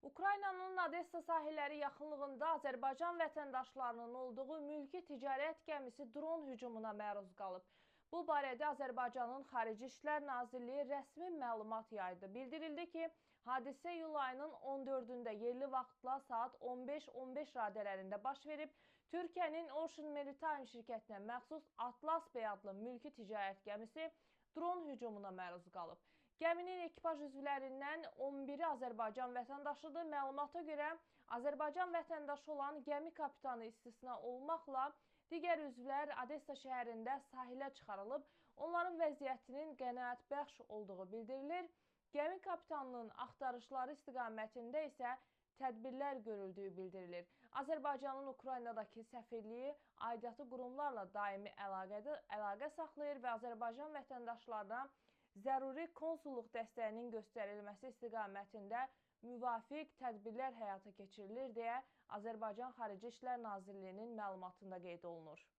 Ukraynanın Odessa sahilləri yaxınlığında Azərbaycan vətəndaşlarının olduğu mülki ticarət gəmisi dron hücumuna məruz qalıb. Bu barədə Azərbaycanın Xarici İşlər Nazirliyi rəsmi məlumat yaydı. Bildirildi ki, hadisə iyul ayının 14-də yerli vaxtla saat 15:15 radələrində baş verib. Türkiyənin Ocean Maritime şirkətinə məxsus Atlas Bey adlı mülki ticarət gəmisi dron hücumuna məruz qalıb. Gəminin ekipaj üzvlərindən 11-i Azərbaycan vətəndaşıdır. Məlumata görə Azərbaycan vətəndaşı olan gəmi kapitanı istisna olmaqla digər üzvlər Odessa şəhərində sahilə çıxarılıb. Onların vəziyyətinin qənaətbəxş olduğu bildirilir. Gəmi kapitanının axtarışları istiqamətində isə tədbirlər görüldüyü bildirilir. Azərbaycanın Ukraynadakı səfirliyi aidiyyatı qurumlarla daimi əlaqə saxlayır və Azərbaycan vətəndaşlarına zəruri konsulluq dəstəyinin göstərilməsi istiqamətində müvafiq tədbirlər həyata keçirilir deyə Azərbaycan Xarici İşlər Nazirliyinin məlumatında qeyd olunur.